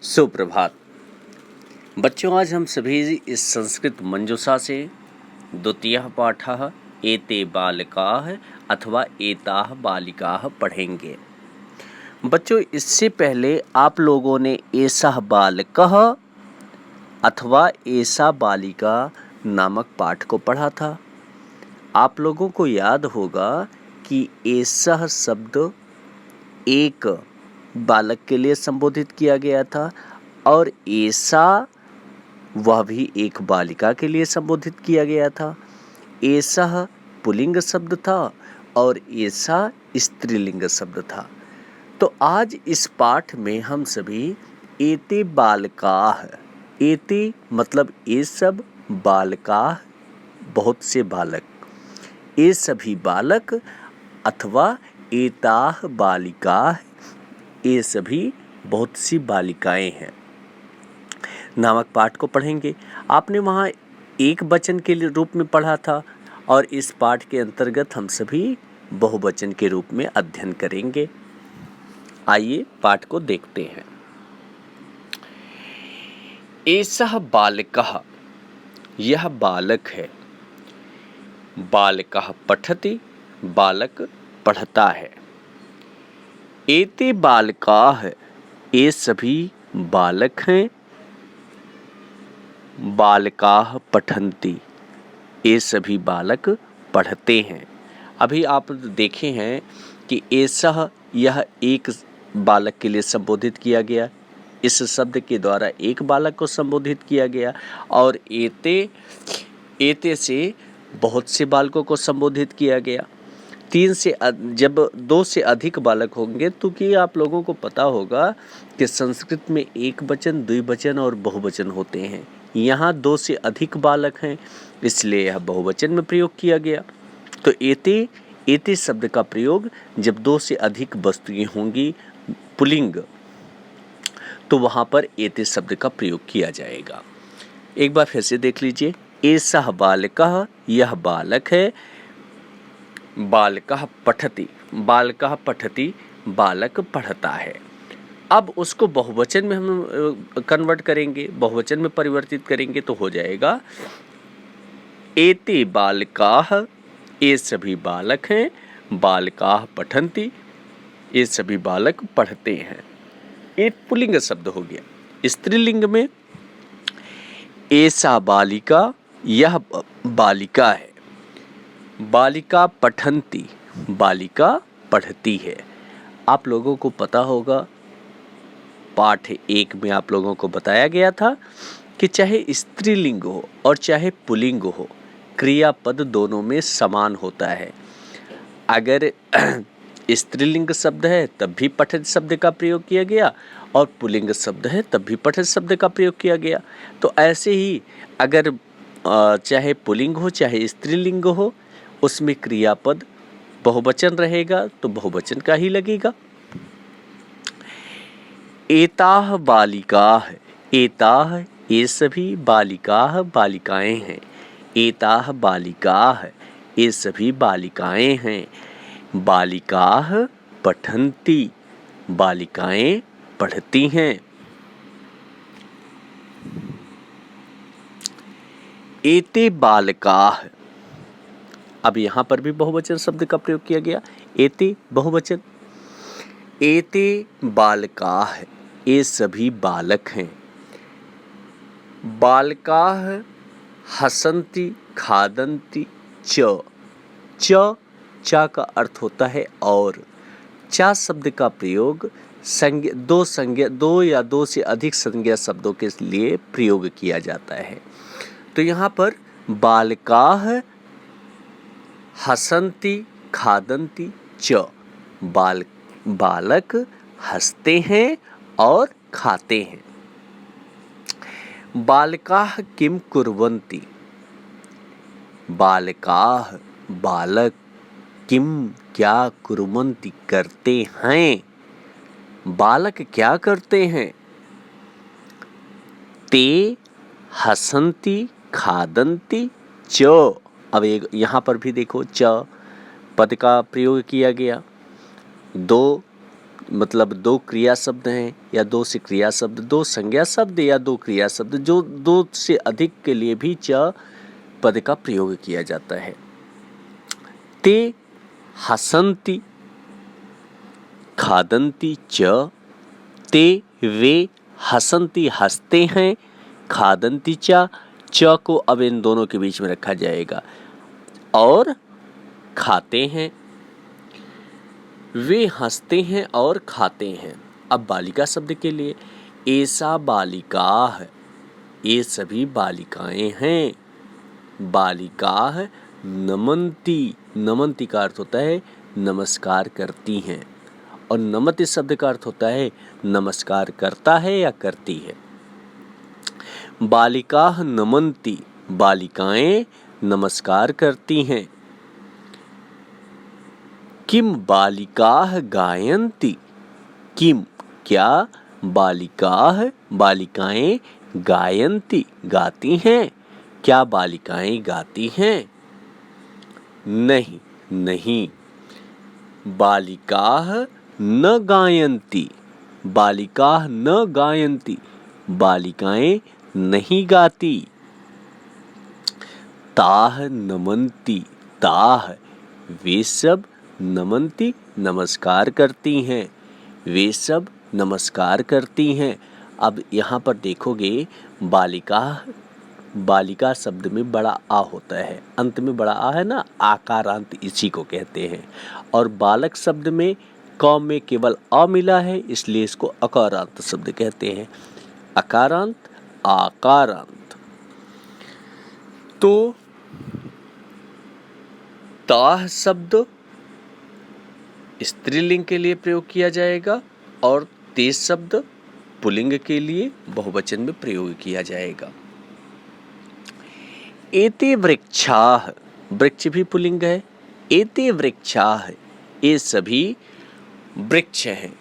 सुप्रभात बच्चों, आज हम सभी इस संस्कृत मंजूषा से द्वितीयः पाठः एते बालकाः अथवा एताः बालिकाः पढ़ेंगे। बच्चों, इससे पहले आप लोगों ने एषः बालकः अथवा एषा बालिका नामक पाठ को पढ़ा था। आप लोगों को याद होगा कि एषः शब्द एक बालक के लिए संबोधित किया गया था और एषा वह भी एक बालिका के लिए संबोधित किया गया था। एषः पुल्लिंग शब्द था और एषा स्त्रीलिंग शब्द था। तो आज इस पाठ में हम सभी एते बालकाः, एते मतलब ये सब, बालकाः बहुत से बालक, ये सभी बालक अथवा एताः बालिकाः ये सभी बहुत सी बालिकाएं हैं नामक पाठ को पढ़ेंगे। आपने वहाँ एक वचन के रूप में पढ़ा था और इस पाठ के अंतर्गत हम सभी बहुवचन के रूप में अध्ययन करेंगे। आइए पाठ को देखते हैं। एषः बालकः, यह बालक है। बालकः पठति, बालक पढ़ता है। एते बालकाः, ये सभी बालक हैं। बालकाः पठन्ति, ये सभी बालक पढ़ते हैं। अभी आप देखे हैं कि एषः यह एक बालक के लिए संबोधित किया गया, इस शब्द के द्वारा एक बालक को संबोधित किया गया और एते से बहुत से बालकों को संबोधित किया गया। जब दो से अधिक बालक होंगे तो कि आप लोगों को पता होगा कि संस्कृत में एक वचन, द्विवचन और बहुवचन होते हैं। यहाँ दो से अधिक बालक हैं, इसलिए यह बहुवचन में प्रयोग किया गया। तो एते शब्द का प्रयोग जब दो से अधिक वस्तुएं होंगी पुल्लिंग, तो वहाँ पर एते शब्द का प्रयोग किया जाएगा। एक बार फिर से देख लीजिए। एषः बालकः, यह बालक है। बालकः पठति, बालकः पठति, बालक पढ़ता है। अब उसको बहुवचन में हम कन्वर्ट करेंगे, बहुवचन में परिवर्तित करेंगे तो हो जाएगा एते बालकाः, ये सभी बालक हैं। बालकाः पठन्ति, ये सभी बालक पढ़ते हैं। एक पुल्लिंग शब्द हो गया। स्त्रीलिंग में एषा बालिका, यह बालिका है। बालिका पठन्ति, बालिका पढ़ती है। आप लोगों को पता होगा, पाठ 1 में आप लोगों को बताया गया था कि चाहे स्त्रीलिंग हो और चाहे पुल्लिंग हो, क्रियापद दोनों में समान होता है। अगर स्त्रीलिंग शब्द है तब भी पठित शब्द का प्रयोग किया गया और पुल्लिंग शब्द है तब भी पठित शब्द का प्रयोग किया गया। तो ऐसे ही अगर चाहे पुल्लिंग हो चाहे स्त्रीलिंग हो, उसमें क्रियापद बहुवचन रहेगा तो बहुवचन का ही लगेगा। एताः बालिकाः, एताः ये सभी, बालिकाः बालिकाएं हैं। एताः बालिकाः, ये सभी बालिकाएं हैं। बालिकाः पठन्ति, बालिकाएं पढ़ती हैं। एते बालकाः, अब यहाँ पर भी बहुवचन शब्द का प्रयोग किया गया। एते बहुवचन। एते बालकाः, ये सभी बालक हैं। बालकाः हसन्ति खादन्ति च, चा का अर्थ होता है और। चा शब्द का प्रयोग दो या दो से अधिक संज्ञा शब्दों के लिए प्रयोग किया जाता है। तो यहाँ पर बालकाः हसन्ति खादन्ति च, बालक हंसते हैं और खाते हैं। बालकाः किं कुर्वन्ति, बालकाः बालक किं क्या कुर्वन्ति करते हैं, बालक क्या करते हैं। ते हसन्ति खादन्ति च, अब यहाँ पर भी देखो च पद का प्रयोग किया गया। दो मतलब दो क्रिया शब्द हैं या दो से क्रिया शब्द, दो संज्ञा शब्द या दो क्रिया शब्द, जो दो से अधिक के लिए भी च पद का प्रयोग किया जाता है। ते हसन्ति खादन्ति च, ते वे हसन्ति हंसते हैं, खादन्ति च को अब इन दोनों के बीच में रखा जाएगा, और खाते हैं। वे हंसते हैं और खाते हैं। अब बालिका शब्द के लिए ऐसा बालिकाः, ये सभी बालिकाएं हैं। बालिकाः नमन्ति, नमन्ति का अर्थ होता है नमस्कार करती हैं, और नमति शब्द का अर्थ होता है नमस्कार करता है या करती है। बालिकाः नमन्ति, बालिकाएं नमस्कार करती हैं। किम बालिकाः गायन्ति, किम क्या, बालिकाः बालिकाएं गायन्ति गाती हैं, क्या बालिकाएं गाती हैं? नहीं, नहीं। बालिकाः न गायन्ति, बालिकाः न गायन्ति, बालिकाएं नहीं गाती। ताः नमन्ति, ताः वे सब, नमन्ति नमस्कार करती हैं, वे सब नमस्कार करती हैं। अब यहाँ पर देखोगे बालिका, बालिका शब्द में बड़ा आ होता है, अंत में बड़ा आ है ना, आकारांत इसी को कहते हैं। और बालक शब्द में क में केवल अ मिला है, इसलिए इसको अकारांत शब्द कहते हैं। अकारांत, आकारांत। तो ताह शब्द स्त्रीलिंग के लिए प्रयोग किया जाएगा और ते शब्द पुल्लिंग के लिए बहुवचन में प्रयोग किया जाएगा। एते वृक्षाः, वृक्ष भी पुल्लिंग है। एते वृक्षाः, ये सभी वृक्ष हैं।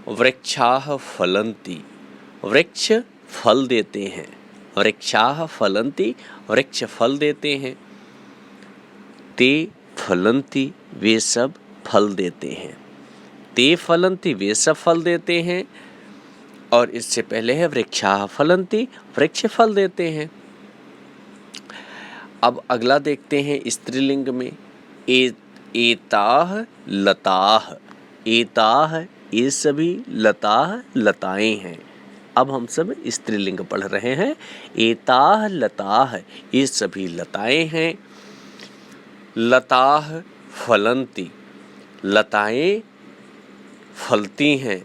वृक्षाः फलन्ति, वृक्ष फल देते हैं। वृक्षाः फलन्ति, वृक्ष फल देते हैं। ते फलन्ति, वे सब फल देते हैं। ते फलन्ति, वे सब फल देते हैं। और इससे पहले है वृक्षाः फलन्ति, वृक्ष फल देते हैं। अब अगला देखते हैं स्त्रीलिंग में। एताः लताः, एताः ये सभी, लताः लताएं हैं। अब हम सब स्त्रीलिंग पढ़ रहे हैं। एताः लताः, ये सभी लताएं हैं। लताः फलन्ति, लताएं फलती हैं।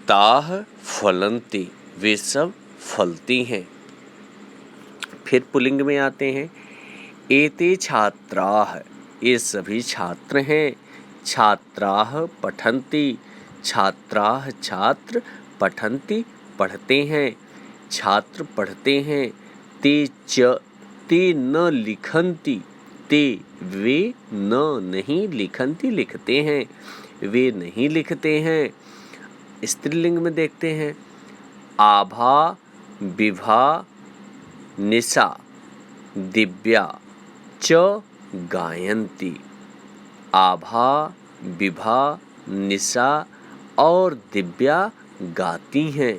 ताः फलन्ति, वे सब फलती हैं। फिर पुल्लिंग में आते हैं। एते छात्राः, ये सभी छात्र हैं। छात्राः पठन्ति, छात्राः छात्र, पठन्ति पढ़ते हैं। छात्र पढ़ते हैं। ते न लिखन्ति, ते वे न नहीं, लिखन्ति लिखते हैं, वे नहीं लिखते हैं। स्त्रीलिंग में देखते हैं। आभा, विभा, निशा, दिव्या च गायन्ति। आभा, विभा, निशा और दिव्या गाती हैं।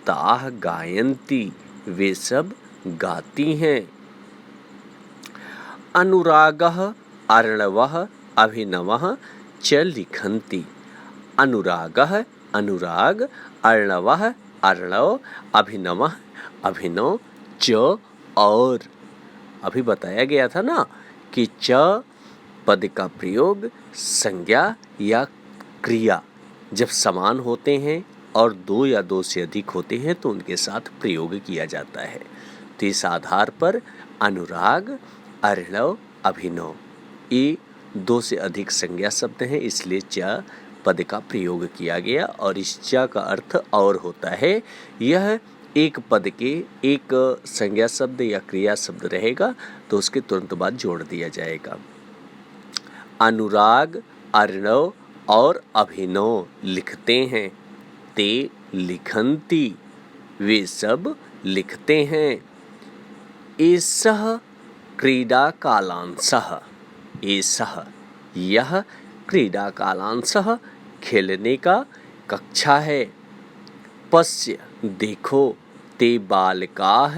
ताः गायन्ति, वे सब गाती हैं। अनुरागः अर्णवः अभिनवः च लिखन्ति। अनुरागः अनुराग, अर्णवः अर्णव, अभिनवः अभिनव, च और। अभी बताया गया था ना कि च पद का प्रयोग संज्ञा या क्रिया जब समान होते हैं और दो या दो से अधिक होते हैं तो उनके साथ प्रयोग किया जाता है। तो इस आधार पर अनुराग, अर्णव, अभिनव ये दो से अधिक संज्ञा शब्द हैं, इसलिए च पद का प्रयोग किया गया। और इस च का अर्थ और होता है। यह एक पद के एक संज्ञा शब्द या क्रिया शब्द रहेगा तो उसके तुरंत बाद जोड़ दिया जाएगा। अनुराग, अर्णव और अभिनव लिखते हैं। ते लिखन्ति, वे सब लिखते हैं। एषः क्रीडा कालांशः, एषः यह क्रीडाकालांशः खेलने का कक्षा है। पश्य देखो ते बालकाः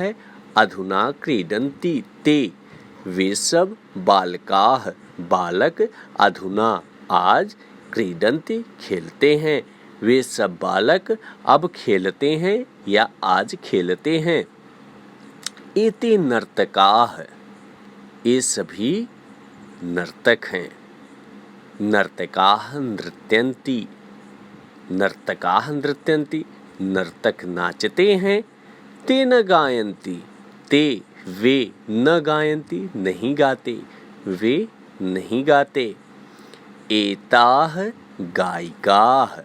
अधुना क्रीडन्ति ते वे सब बालकाः बालक अधुना आज क्रीडन्ति खेलते हैं वे सब बालक अब खेलते हैं या आज खेलते हैं। एते नर्तकाः ये सभी नर्तक हैं। नर्तकाः नृत्यन्ति नर्तकाः नृत्यन्ति नर्तक नाचते हैं। ते न गायन्ति ते वे न गायन्ति नहीं गाते वे नहीं गाते। एताः गायिकाः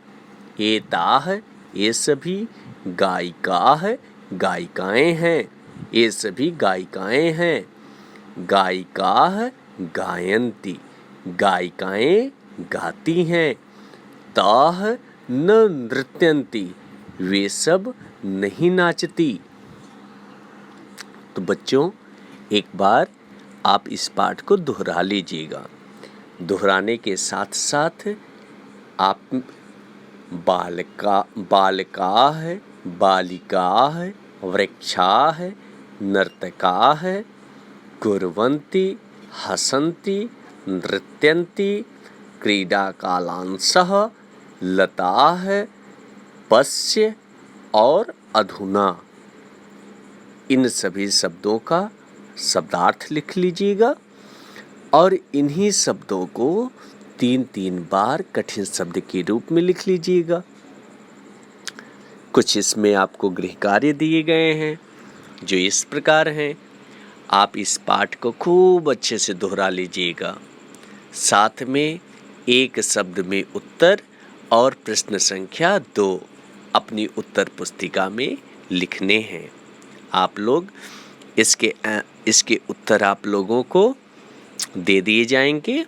एताः ये सभी गायिकाः गायिकाएं हैं ये सभी गायिकाएं हैं। गायिकाः गायन्ति गायिकाएं गाती हैं। ताः न नृत्यन्ति वे सब नहीं नाचती। तो बच्चों एक बार आप इस पाठ को दोहरा लीजिएगा। दोहराने के साथ साथ आप बालकाः बालिकाः वृक्षाः नर्तकाः कुर्वन्ति हसन्ति नृत्यन्ति क्रीडाकालांशः लताः पश्य और अधुना इन सभी शब्दों का शब्दार्थ लिख लीजिएगा और इन्हीं शब्दों को 3-3 बार कठिन शब्द के रूप में लिख लीजिएगा। कुछ इसमें आपको गृह कार्य दिए गए हैं जो इस प्रकार हैं। आप इस पाठ को खूब अच्छे से दोहरा लीजिएगा। साथ में एक शब्द में उत्तर और प्रश्न संख्या 2 अपनी उत्तर पुस्तिका में लिखने हैं। आप लोग इसके उत्तर आप लोगों को दे दिए जाएंगे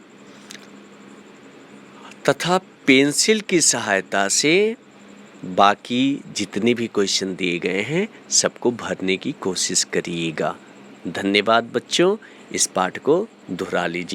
तथा पेंसिल की सहायता से बाकी जितने भी क्वेश्चन दिए गए हैं सबको भरने की कोशिश करिएगा। धन्यवाद बच्चों। इस पाठ को दोहरा लीजिए।